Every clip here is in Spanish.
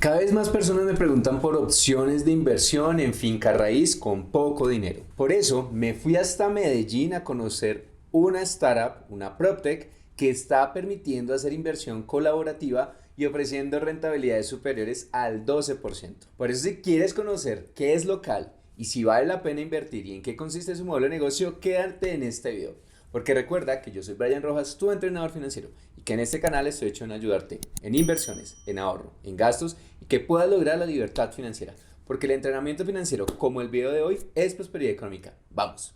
Cada vez más personas me preguntan por opciones de inversión en finca raíz con poco dinero. Por eso me fui hasta Medellín a conocer una startup, una PropTech, que está permitiendo hacer inversión colaborativa y ofreciendo rentabilidades superiores al 12%. Por eso, si quieres conocer qué es Local y si vale la pena invertir y en qué consiste su modelo de negocio, quédate en este video. Porque recuerda que yo soy Brian Rojas, tu entrenador financiero, y que en este canal estoy hecho en ayudarte en inversiones, en ahorro, en gastos y que puedas lograr la libertad financiera. Porque el entrenamiento financiero, como el video de hoy, es prosperidad económica. ¡Vamos!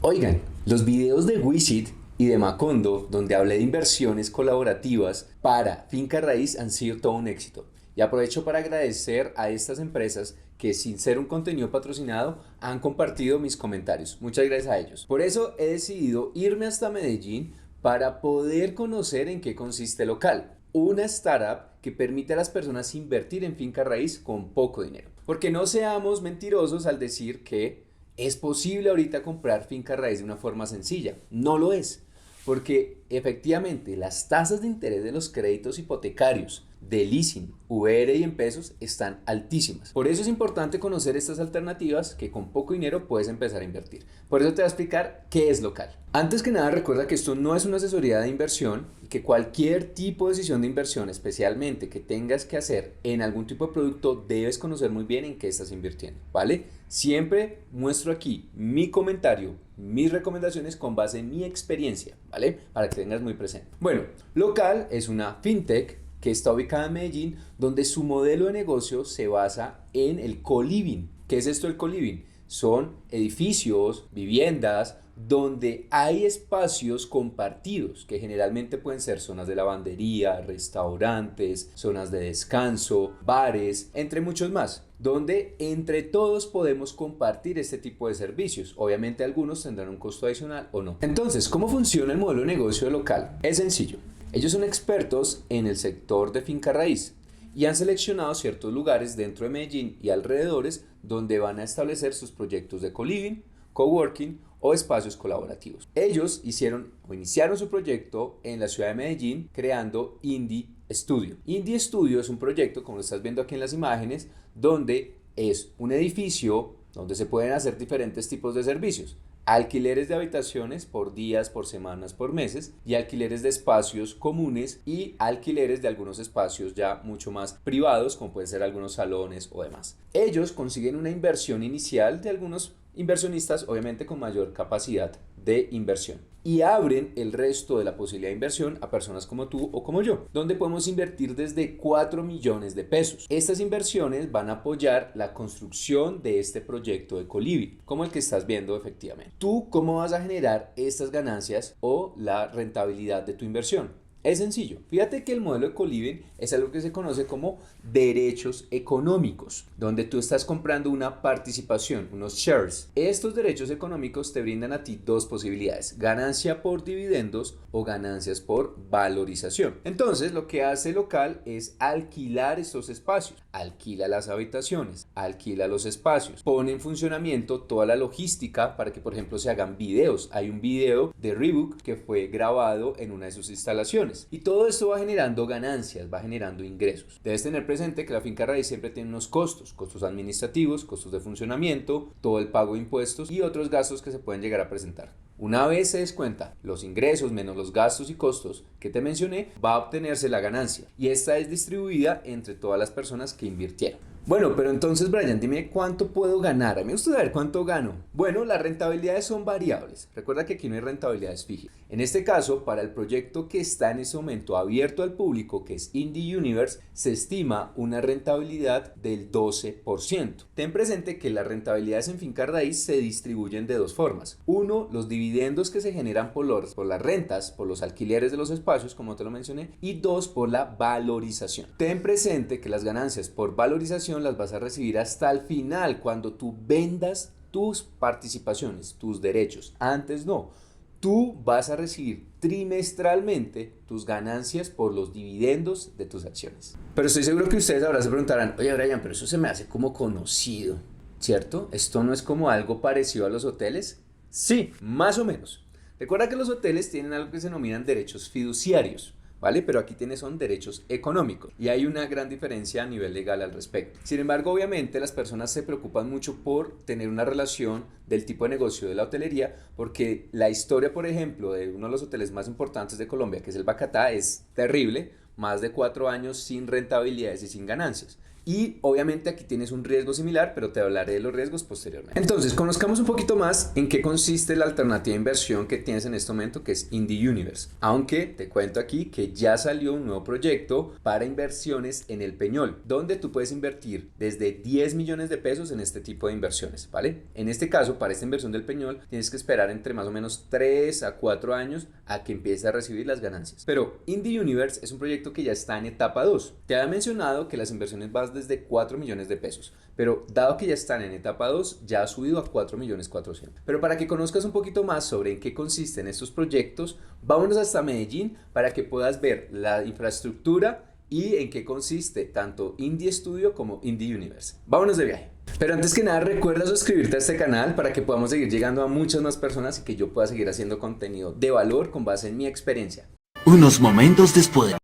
Oigan, los videos de Wisit y de Macondo, donde hablé de inversiones colaborativas para finca raíz, han sido todo un éxito. Y aprovecho para agradecer a estas empresas que, sin ser un contenido patrocinado, han compartido mis comentarios. Muchas gracias a ellos. Por eso he decidido irme hasta Medellín para poder conocer en qué consiste Local, una startup que permite a las personas invertir en finca raíz con poco dinero. Porque no seamos mentirosos al decir que es posible ahorita comprar finca raíz de una forma sencilla. No lo es. Porque efectivamente las tasas de interés de los créditos hipotecarios, de leasing, VR y en pesos están altísimas. Por eso es importante conocer estas alternativas que con poco dinero puedes empezar a invertir. Por eso te voy a explicar qué es Local. Antes que nada, recuerda que esto no es una asesoría de inversión y que cualquier tipo de decisión de inversión, especialmente que tengas que hacer en algún tipo de producto, debes conocer muy bien en qué estás invirtiendo, ¿vale? Siempre muestro aquí mi comentario, mis recomendaciones con base en mi experiencia, ¿vale? Para que tengas muy presente. Bueno, Local es una fintech que está ubicada en Medellín, donde su modelo de negocio se basa en el co-living. ¿Qué es esto del co-living? Son edificios, viviendas, donde hay espacios compartidos, que generalmente pueden ser zonas de lavandería, restaurantes, zonas de descanso, bares, entre muchos más, donde entre todos podemos compartir este tipo de servicios. Obviamente algunos tendrán un costo adicional o no. Entonces, ¿cómo funciona el modelo de negocio de Local? Es sencillo. Ellos son expertos en el sector de finca raíz y han seleccionado ciertos lugares dentro de Medellín y alrededores donde van a establecer sus proyectos de co-living, coworking o espacios colaborativos. Ellos iniciaron su proyecto en la ciudad de Medellín creando Indie Studio. Indie Studio es un proyecto, como lo estás viendo aquí en las imágenes, donde es un edificio donde se pueden hacer diferentes tipos de servicios. Alquileres de habitaciones por días, por semanas, por meses, y alquileres de espacios comunes y alquileres de algunos espacios ya mucho más privados, como pueden ser algunos salones o demás. Ellos consiguen una inversión inicial de algunos inversionistas, obviamente con mayor capacidad de inversión, y abren el resto de la posibilidad de inversión a personas como tú o como yo, donde podemos invertir desde 4 millones de pesos. Estas inversiones van a apoyar la construcción de este proyecto de co-living, como el que estás viendo efectivamente. ¿Tú cómo vas a generar estas ganancias o la rentabilidad de tu inversión? Es sencillo. Fíjate que el modelo de co-living es algo que se conoce como derechos económicos, donde tú estás comprando una participación, unos shares. Estos derechos económicos te brindan a ti dos posibilidades: ganancia por dividendos o ganancias por valorización. Entonces, lo que hace Local es alquilar estos espacios, alquila las habitaciones, alquila los espacios, pone en funcionamiento toda la logística para que, por ejemplo, se hagan videos. Hay un video de Reebok que fue grabado en una de sus instalaciones. Y todo esto va generando ganancias, va generando ingresos. Debes tener presente que la finca raíz siempre tiene unos costos administrativos, costos de funcionamiento, todo el pago de impuestos y otros gastos que se pueden llegar a presentar. Una vez se descuenta los ingresos menos los gastos y costos que te mencioné, va a obtenerse la ganancia, y esta es distribuida entre todas las personas que invirtieron. Bueno, pero entonces, Brian, dime cuánto puedo ganar. A mí me gusta saber cuánto gano. Bueno, las rentabilidades son variables. Recuerda que aquí no hay rentabilidades fijas. En este caso, para el proyecto que está en ese momento abierto al público, que es Indie Universe, se estima una rentabilidad del 12%. Ten presente que las rentabilidades en finca raíz se distribuyen de dos formas. Uno, los dividendos que se generan por las rentas, por los alquileres de los espacios, como te lo mencioné. Y dos, por la valorización. Ten presente que las ganancias por valorización las vas a recibir hasta el final, cuando tú vendas tus participaciones, tus derechos. Antes no. Tú vas a recibir trimestralmente tus ganancias por los dividendos de tus acciones. Pero estoy seguro que ustedes ahora se preguntarán: oye, Brian, pero eso se me hace como conocido, ¿cierto? ¿Esto no es como algo parecido a los hoteles? Sí, más o menos. Recuerda que los hoteles tienen algo que se denominan derechos fiduciarios, ¿vale? Pero aquí son derechos económicos y hay una gran diferencia a nivel legal al respecto. Sin embargo, obviamente las personas se preocupan mucho por tener una relación del tipo de negocio de la hotelería, porque la historia, por ejemplo, de uno de los hoteles más importantes de Colombia, que es el Bacatá, es terrible, más de 4 años sin rentabilidades y sin ganancias. Y obviamente aquí tienes un riesgo similar, pero te hablaré de los riesgos posteriormente. Entonces, conozcamos un poquito más en qué consiste la alternativa de inversión que tienes en este momento, que es Indie Universe. Aunque te cuento aquí que ya salió un nuevo proyecto para inversiones en el Peñol, donde tú puedes invertir desde 10 millones de pesos en este tipo de inversiones, ¿vale? En este caso, para esta inversión del Peñol, tienes que esperar entre más o menos 3 a 4 años a que empieces a recibir las ganancias. Pero Indie Universe es un proyecto que ya está en etapa 2. Te había mencionado que las inversiones van desde 4 millones de pesos, pero dado que ya están en etapa 2, ya ha subido a 4 millones 400. Pero para que conozcas un poquito más sobre en qué consisten estos proyectos, vámonos hasta Medellín para que puedas ver la infraestructura y en qué consiste tanto Indie Studio como Indie Universe. Vámonos de viaje. Pero antes que nada, recuerda suscribirte a este canal para que podamos seguir llegando a muchas más personas y que yo pueda seguir haciendo contenido de valor con base en mi experiencia. Unos momentos después.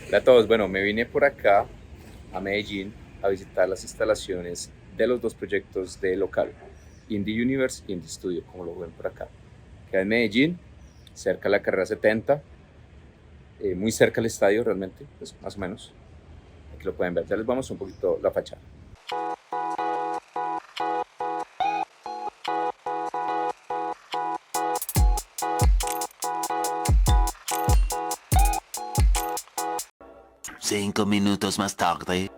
Hola a todos, bueno, me vine por acá a Medellín a visitar las instalaciones de los dos proyectos de local, Indie Universe y Indie Studio, como lo ven por acá. Queda en Medellín, cerca de la carrera 70, muy cerca del estadio realmente, pues más o menos. Aquí lo pueden ver, ya les vamos un poquito la fachada. Cinco minutos más tarde.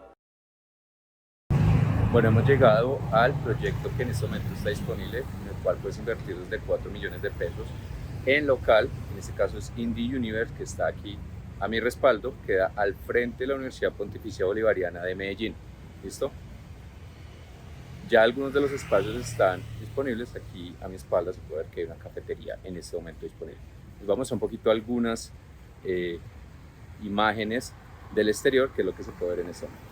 Bueno, hemos llegado al proyecto que en este momento está disponible, en el cual puedes invertir desde 4 millones de pesos en local. En este caso es Indie Universe, que está aquí a mi respaldo, queda al frente de la Universidad Pontificia Bolivariana de Medellín. ¿Listo? Ya algunos de los espacios están disponibles. Aquí a mi espalda se puede ver que hay una cafetería en este momento disponible. Les vamos a un poquito algunas imágenes del exterior, que es lo que se puede ver en este momento.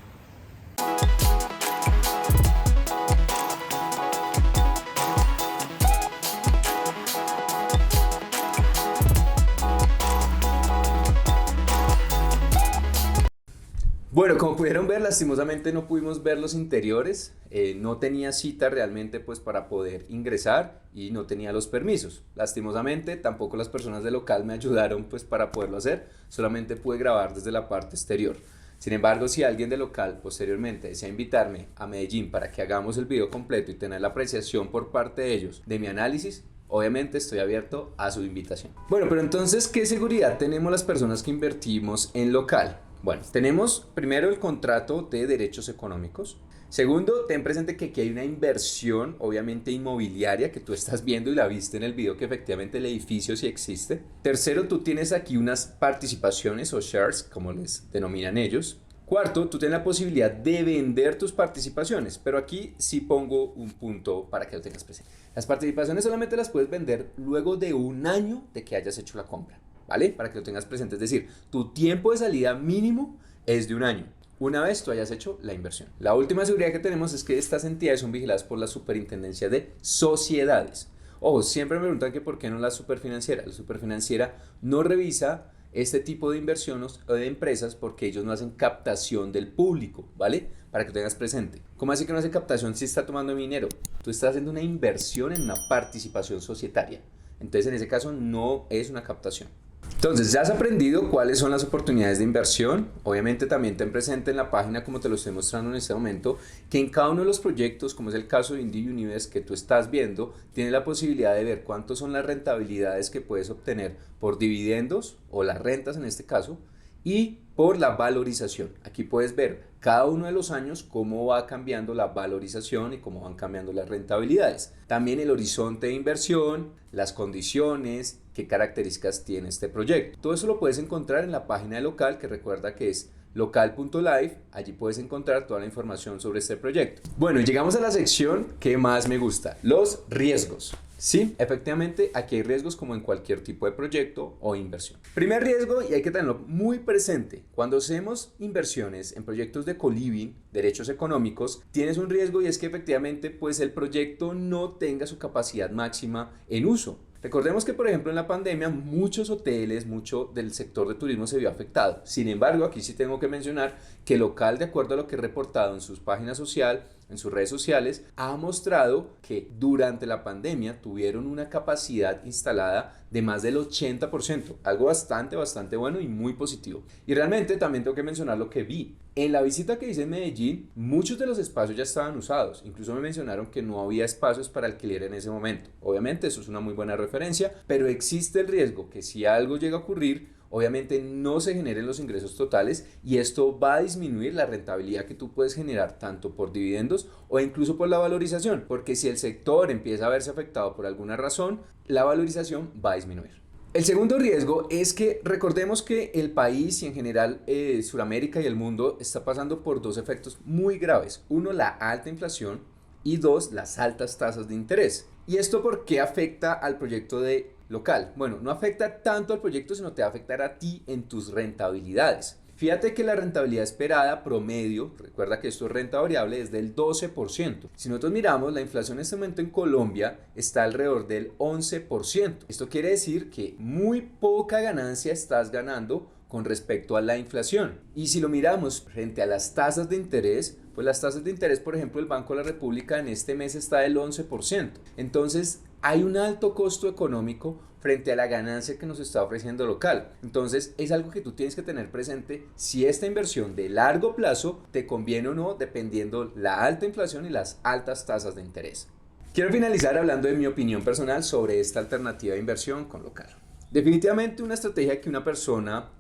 Bueno, como pudieron ver, lastimosamente no pudimos ver los interiores, no tenía cita realmente pues para poder ingresar y no tenía los permisos. Lastimosamente tampoco las personas del local me ayudaron pues para poderlo hacer, solamente pude grabar desde la parte exterior. Sin embargo, si alguien del local posteriormente desea invitarme a Medellín para que hagamos el video completo y tener la apreciación por parte de ellos de mi análisis, obviamente estoy abierto a su invitación. Bueno, pero entonces, ¿qué seguridad tenemos las personas que invertimos en local? Bueno, tenemos primero el contrato de derechos económicos. Segundo, ten presente que aquí hay una inversión, obviamente inmobiliaria, que tú estás viendo y la viste en el video, que efectivamente el edificio sí existe. Tercero, tú tienes aquí unas participaciones o shares, como les denominan ellos. Cuarto, tú tienes la posibilidad de vender tus participaciones, pero aquí sí pongo un punto para que lo tengas presente. Las participaciones solamente las puedes vender luego de 1 año de que hayas hecho la compra, ¿vale? Para que lo tengas presente, es decir, tu tiempo de salida mínimo es de 1 año, una vez tú hayas hecho la inversión. La última seguridad que tenemos es que estas entidades son vigiladas por la Superintendencia de Sociedades. Ojo, siempre me preguntan que por qué no la Superfinanciera. La Superfinanciera no revisa este tipo de inversiones o de empresas porque ellos no hacen captación del público, ¿vale? Para que lo tengas presente. ¿Cómo así que no hace captación si está tomando dinero? Tú estás haciendo una inversión en una participación societaria. Entonces, en ese caso, no es una captación. Entonces, ya has aprendido cuáles son las oportunidades de inversión. Obviamente también ten presente en la página, como te lo estoy mostrando en este momento, que en cada uno de los proyectos, como es el caso de Indie Universe que tú estás viendo, tienes la posibilidad de ver cuántas son las rentabilidades que puedes obtener por dividendos o las rentas en este caso, y por la valorización. Aquí puedes ver cada uno de los años cómo va cambiando la valorización y cómo van cambiando las rentabilidades. También el horizonte de inversión, las condiciones, qué características tiene este proyecto. Todo eso lo puedes encontrar en la página de local, que recuerda que es local.live. Allí puedes encontrar toda la información sobre este proyecto. Bueno, y llegamos a la sección que más me gusta, los riesgos. Sí, efectivamente, aquí hay riesgos como en cualquier tipo de proyecto o inversión. Primer riesgo, y hay que tenerlo muy presente, cuando hacemos inversiones en proyectos de co-living, derechos económicos, tienes un riesgo y es que efectivamente pues el proyecto no tenga su capacidad máxima en uso. Recordemos que, por ejemplo, en la pandemia muchos hoteles, mucho del sector de turismo se vio afectado. Sin embargo, aquí sí tengo que mencionar que Local, de acuerdo a lo que he reportado en sus páginas sociales, en sus redes sociales, ha mostrado que durante la pandemia tuvieron una capacidad instalada de más del 80%, algo bastante bueno y muy positivo. Y realmente también tengo que mencionar lo que vi. En la visita que hice en Medellín, muchos de los espacios ya estaban usados. Incluso me mencionaron que no había espacios para alquiler en ese momento. Obviamente eso es una muy buena referencia, pero existe el riesgo que si algo llega a ocurrir, obviamente no se generen los ingresos totales y esto va a disminuir la rentabilidad que tú puedes generar tanto por dividendos o incluso por la valorización, porque si el sector empieza a verse afectado por alguna razón, la valorización va a disminuir. El segundo riesgo es que recordemos que el país y en general Sudamérica y el mundo está pasando por dos efectos muy graves. Uno, la alta inflación y dos, las altas tasas de interés. ¿Y esto por qué afecta al proyecto de Local? Bueno, no afecta tanto al proyecto, sino te va a afectar a ti en tus rentabilidades. Fíjate que la rentabilidad esperada promedio, recuerda que esto es renta variable, es del 12%. Si nosotros miramos, la inflación en este momento en Colombia está alrededor del 11%. Esto quiere decir que muy poca ganancia estás ganando con respecto a la inflación. Y si lo miramos frente a las tasas de interés, pues las tasas de interés, por ejemplo, el Banco de la República en este mes está del 11%. Entonces, hay un alto costo económico frente a la ganancia que nos está ofreciendo Local. Entonces, es algo que tú tienes que tener presente si esta inversión de largo plazo te conviene o no, dependiendo la alta inflación y las altas tasas de interés. Quiero finalizar hablando de mi opinión personal sobre esta alternativa de inversión con Local. Definitivamente una estrategia que una persona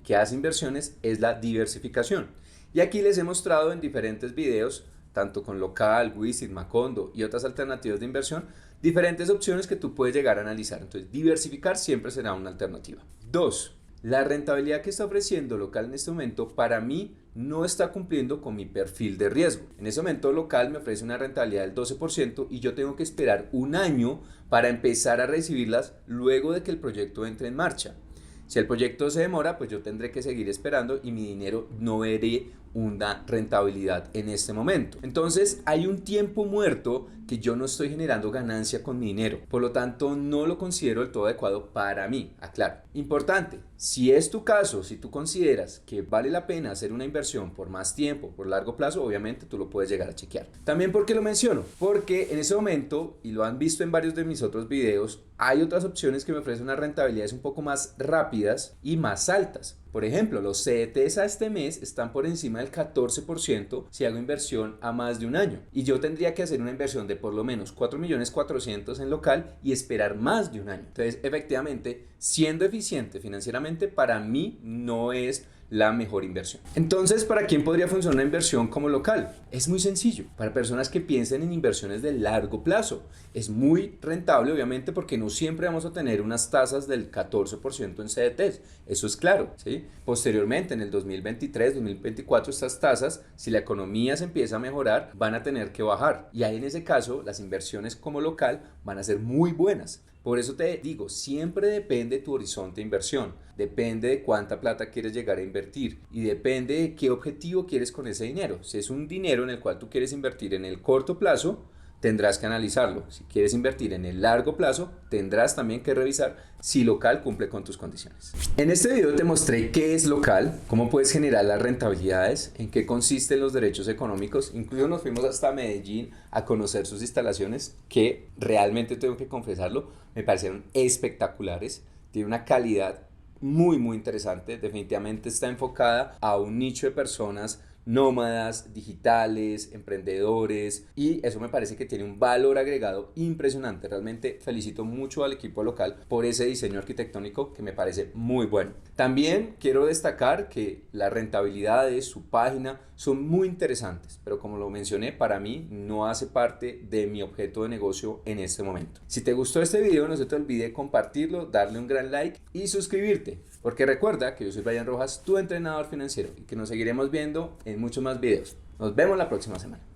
que hace inversiones es la diversificación. Y aquí les he mostrado en diferentes videos, tanto con Local, Wisit, Macondo y otras alternativas de inversión, diferentes opciones que tú puedes llegar a analizar. Entonces, diversificar siempre será una alternativa. 2. La rentabilidad que está ofreciendo Local en este momento para mí no está cumpliendo con mi perfil de riesgo. En ese momento Local me ofrece una rentabilidad del 12% y yo tengo que esperar un año para empezar a recibirlas luego de que el proyecto entre en marcha. Si el proyecto se demora, pues yo tendré que seguir esperando y mi dinero no veré una rentabilidad en este momento. Entonces hay un tiempo muerto que yo no estoy generando ganancia con mi dinero. Por lo tanto, no lo considero del todo adecuado para mí. Aclaro. Importante, si es tu caso, si tú consideras que vale la pena hacer una inversión por más tiempo, por largo plazo, obviamente tú lo puedes llegar a chequear. También, ¿por qué lo menciono? Porque en ese momento, y lo han visto en varios de mis otros videos, hay otras opciones que me ofrecen unas rentabilidades un poco más rápidas y más altas. Por ejemplo, los CDTs a este mes están por encima del 14% si hago inversión a más de un año. Y yo tendría que hacer una inversión de por lo menos 4.400.000 en Local y esperar más de un año. Entonces, efectivamente, siendo eficiente financieramente, para mí no es la mejor inversión. Entonces, ¿para quién podría funcionar una inversión como Local? Es muy sencillo, para personas que piensen en inversiones de largo plazo. Es muy rentable, obviamente, porque no siempre vamos a tener unas tasas del 14% en CDTs, eso es claro, ¿sí? Posteriormente, en el 2023, 2024, estas tasas, si la economía se empieza a mejorar, van a tener que bajar. Y ahí en ese caso, las inversiones como Local van a ser muy buenas. Por eso te digo, siempre depende tu horizonte de inversión, depende de cuánta plata quieres llegar a invertir y depende de qué objetivo quieres con ese dinero. Si es un dinero en el cual tú quieres invertir en el corto plazo, tendrás que analizarlo. Si quieres invertir en el largo plazo, tendrás también que revisar si Local cumple con tus condiciones. En este video te mostré qué es Local, cómo puedes generar las rentabilidades, en qué consisten los derechos económicos. Incluso nos fuimos hasta Medellín a conocer sus instalaciones, que realmente tengo que confesarlo, me parecieron espectaculares. Tiene una calidad muy interesante. Definitivamente está enfocada a un nicho de personas nómadas, digitales, emprendedores, y eso me parece que tiene un valor agregado impresionante. Realmente felicito mucho al equipo Local por ese diseño arquitectónico que me parece muy bueno. También quiero destacar que las rentabilidades de su página son muy interesantes, pero como lo mencioné, para mí no hace parte de mi objeto de negocio en este momento. Si te gustó este video, no se te olvide compartirlo, darle un gran like y suscribirte, porque recuerda que yo soy Brian Rojas, tu entrenador financiero, y que nos seguiremos viendo en muchos más videos. Nos vemos la próxima semana.